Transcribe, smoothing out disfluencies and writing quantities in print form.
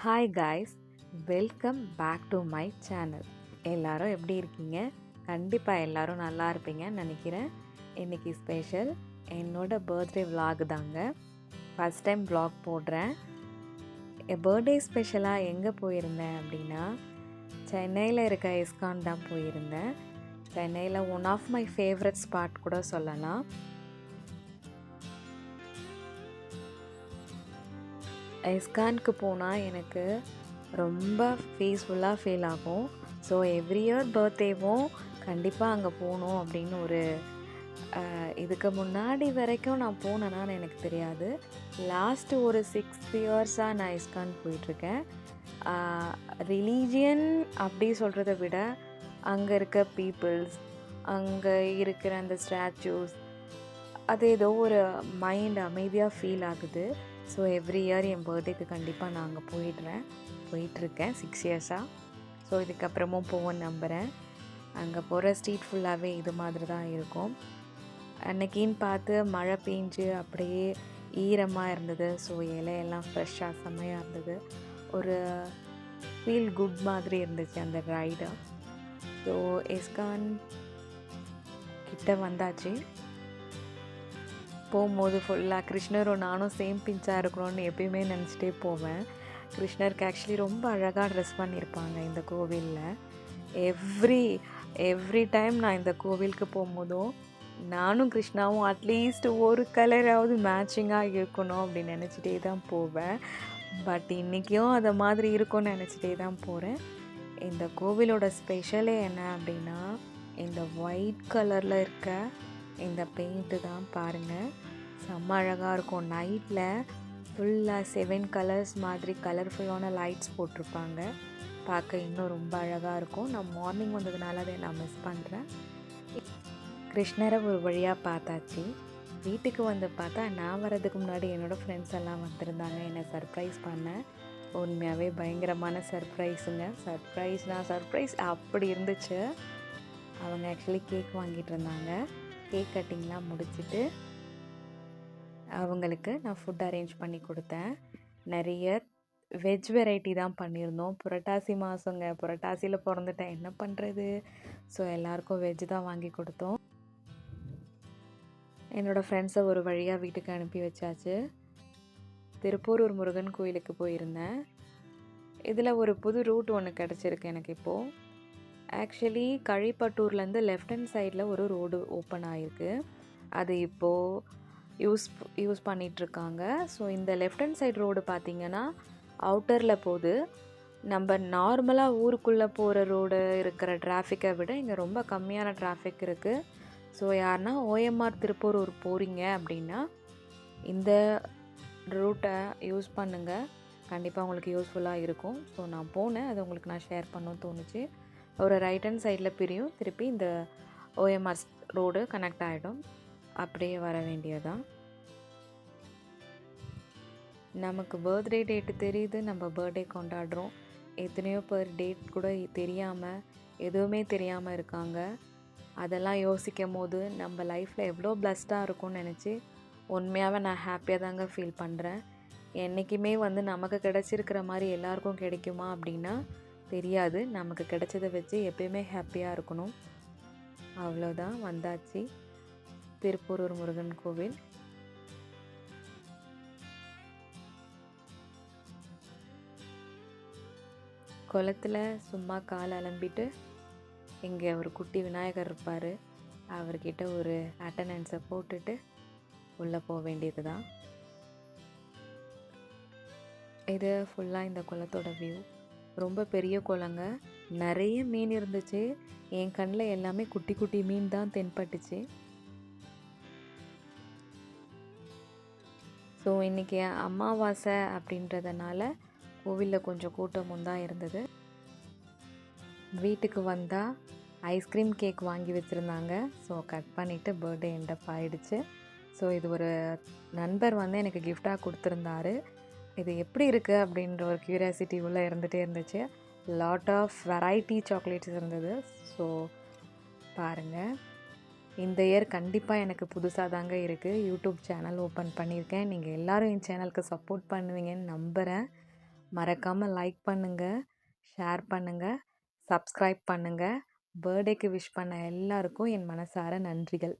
Hi guys, welcome back to my channel. எல்லாரும் எப்படி இருக்கீங்க? கண்டிப்பாக எல்லாரும் நல்லா இருப்பீங்கன்னு நினைக்கிறேன். இன்றைக்கி ஸ்பெஷல் என்னோட பர்த்டே vlog தாங்க. ஃபஸ்ட் டைம் vlog போடுறேன். என் பர்த்டே ஸ்பெஷலாக எங்கே போயிருந்தேன் அப்படின்னா, சென்னையில் இருக்க இஸ்கான் தான் போயிருந்தேன். சென்னையில் one of my favourite spot கூட சொல்லலாம். இஸ்கானுக்கு போனால் எனக்கு ரொம்ப பீஸ்ஃபுல்லாக ஃபீல் ஆகும். ஸோ எவ்ரி இயர் பர்த்டேவும் கண்டிப்பாக அங்கே போகணும் அப்படின்னு ஒரு இதுக்கு முன்னாடி வரைக்கும் நான் போனேனான்னு எனக்கு தெரியாது. லாஸ்ட்டு ஒரு 6 இயர்ஸாக நான் இஸ்கான் போயிட்டுருக்கேன். ரிலீஜியன் அப்படி சொல்கிறத விட அங்கே இருக்க பீப்புள்ஸ், அங்கே இருக்கிற அந்த ஸ்டாச்சூஸ், அது ஏதோ ஒரு மைண்ட் அமைதியாக ஃபீல் ஆகுது. ஸோ எவ்ரி இயர் என் பர்த்டேக்கு கண்டிப்பாக நான் அங்கே போயிட்டுருக்கேன் 6 இயர்ஸாக. ஸோ இதுக்கப்புறமும் போவேன்னு நம்புகிறேன். அங்கே போகிற ஸ்ட்ரீட் ஃபுல்லாகவே இது மாதிரி தான் இருக்கும். அன்னைக்கின்னு பார்த்து மழை பெஞ்சு அப்படியே ஈரமாக இருந்தது. ஸோ இலையெல்லாம் ஃப்ரெஷ்ஷாக செம்மையாக இருந்தது. ஒரு ஃபீல் குட் மாதிரி இருந்துச்சு அந்த ரைடு. ஸோ இஸ்கான் கிட்ட வந்தாச்சு. போகும்போது ஃபுல்லாக கிருஷ்ணரும் நானும் சேம் பிஞ்சாக இருக்கணும்னு எப்பயுமே நினச்சிட்டே போவேன். கிருஷ்ணருக்கு ஆக்சுவலி ரொம்ப அழகாக ட்ரெஸ் பண்ணியிருப்பாங்க இந்த கோவிலில். எவ்ரி டைம் நான் இந்த கோவிலுக்கு போகும்போதும் நானும் கிருஷ்ணாவும் அட்லீஸ்ட் ஒரு கலராவது மேட்சிங்காக இருக்கணும் அப்படின்னு நினச்சிட்டே தான் போவேன். பட் இன்றைக்கும் அதை மாதிரி இருக்கும்னு நினச்சிட்டே தான் போகிறேன். இந்த கோவிலோட ஸ்பெஷலே என்ன அப்படின்னா, இந்த ஒயிட் கலரில் இருக்க இந்த பெயிண்ட்டு தான் பாருங்கள், செம்ம அழகாக இருக்கும். நைட்டில் ஃபுல்லாக 7 கலர்ஸ் மாதிரி கலர்ஃபுல்லான லைட்ஸ் போட்டிருப்பாங்க. பார்க்க இன்னும் ரொம்ப அழகாக இருக்கும். நான் மார்னிங் வந்ததுனால அதை நான் மிஸ் பண்ணுறேன். கிருஷ்ணரை ஒரு வழியாக பார்த்தாச்சு. வீட்டுக்கு வந்து பார்த்தா நான் வர்றதுக்கு முன்னாடி என்னோடய ஃப்ரெண்ட்ஸ் எல்லாம் வந்திருந்தாங்க என்னை சர்ப்ரைஸ் பண்ண. உண்மையாகவே பயங்கரமான சர்ப்ரைஸுங்க. சர்ப்ரைஸ் அப்படி இருந்துச்சு. அவங்க ஆக்சுவலி கேக் வாங்கிட்டு இருந்தாங்க. கேக் கட்டிங்லாம் முடிச்சுட்டு அவங்களுக்கு நான் ஃபுட் அரேஞ்ச் பண்ணி கொடுத்தேன். நிறைய வெஜ் வெரைட்டி தான் பண்ணியிருந்தோம். புரட்டாசி மாதங்க, புரட்டாசியில் பிறந்துட்டேன், என்ன பண்ணுறது. ஸோ எல்லாருக்கும் வெஜ் தான் வாங்கி கொடுத்தோம். என்னோடய ஃப்ரெண்ட்ஸை ஒரு வழியாக வீட்டுக்கு அனுப்பி வச்சாச்சு. திருப்பூரூர் முருகன் கோயிலுக்கு போயிருந்தேன். இதில் ஒரு புது ரூட் ஒன்று கிடச்சிருக்கு எனக்கு இப்போது. ஆக்சுவலி கழிப்பட்டூர்லேருந்து லெஃப்ட் ஹேண்ட் சைடில் ஒரு ரோடு ஓப்பன் ஆகிருக்கு. அது இப்போது யூஸ் பண்ணிகிட்ருக்காங்க. ஸோ இந்த லெஃப்ட் ஹேண்ட் சைடு ரோடு பார்த்திங்கன்னா அவுட்டரில் போகுது. நம்ம நார்மலாக ஊருக்குள்ளே போகிற ரோடு இருக்கிற டிராஃபிக்கை விட இங்கே ரொம்ப கம்மியான டிராஃபிக் இருக்குது. ஸோ யாருன்னா OMR திருப்பூரூர் போகிறீங்க அப்படின்னா இந்த ரூட்டை யூஸ் பண்ணுங்கள். கண்டிப்பாக உங்களுக்கு யூஸ்ஃபுல்லாக இருக்கும். ஸோ நான் போனேன், அதை உங்களுக்கு நான் ஷேர் பண்ணணும்னு தோணுச்சு. ஒரு ரைட் ஹேண்ட் சைடில் பிரியும், திருப்பி இந்த OMR ரோடு கனெக்ட் ஆகிடும். அப்படியே வர வேண்டியதான். நமக்கு பர்த்டே டேட்டு தெரியுது, நம்ம பர்த்டே கொண்டாடுறோம். எத்தனையோ பேர் டேட் கூட தெரியாமல், எதுவுமே தெரியாமல் இருக்காங்க. அதெல்லாம் யோசிக்கும் போது நம்ம லைஃப்பில் எவ்வளோ பிளஸ்டாக இருக்கும்னு நினச்சி உண்மையாகவே நான் ஹாப்பியாக தாங்க ஃபீல் பண்ணுறேன். என்றைக்குமே நமக்கு கிடச்சிருக்கிற மாதிரி எல்லாருக்கும் கிடைக்குமா அப்படின்னா தெரியாது. நமக்கு கிடைச்சதை வச்சு எப்பயுமே ஹாப்பியாக இருக்கணும். அவ்வளோதான், வந்தாச்சு திருப்பூரூர் முருகன் கோவில். குளத்தில் சும்மா கால் அலம்பிட்டு இங்கே ஒரு குட்டி விநாயகர் இருப்பார், அவர்கிட்ட ஒரு அட்டண்டன்ஸை போட்டுட்டு உள்ளே போக வேண்டியது தான். இது ஃபுல்லாக இந்த குளத்தோட வியூ. ரொம்ப பெரிய குளங்க, நிறைய மீன் இருந்துச்சு. என் கண்ணில் எல்லாமே குட்டி குட்டி மீன் தான் தென்பட்டுச்சு. ஸோ இன்றைக்கி அமாவாசை அப்படின்றதுனால கோவிலில் கொஞ்சம் கூட்டமும் தான் இருந்தது. வீட்டுக்கு வந்தால் ஐஸ்கிரீம் கேக் வாங்கி வச்சுருந்தாங்க. ஸோ கட் பண்ணிவிட்டு பர்த்டே எண்டப் ஆகிடுச்சு. ஸோ இது ஒரு நண்பர் எனக்கு கிஃப்டாக கொடுத்துருந்தாரு. இது எப்படி இருக்குது அப்படின்ற ஒரு க்யூரியாசிட்டி உள்ளே இருந்துகிட்டே இருந்துச்சு. லாட் ஆஃப் வெரைட்டி சாக்லேட்ஸ் இருந்தது. ஸோ பாருங்கள், இந்த இயர் கண்டிப்பாக எனக்கு புதுசாக தாங்க இருக்குது. யூடியூப் சேனல் ஓப்பன் பண்ணியிருக்கேன். நீங்கள் எல்லோரும் என் சேனலுக்கு சப்போர்ட் பண்ணுவீங்கன்னு நம்புகிறேன். மறக்காமல் லைக் பண்ணுங்கள், ஷேர் பண்ணுங்கள், சப்ஸ்கிரைப் பண்ணுங்கள். பர்த்டேக்கு விஷ் பண்ண எல்லாருக்கும் என் மனசார நன்றிகள்.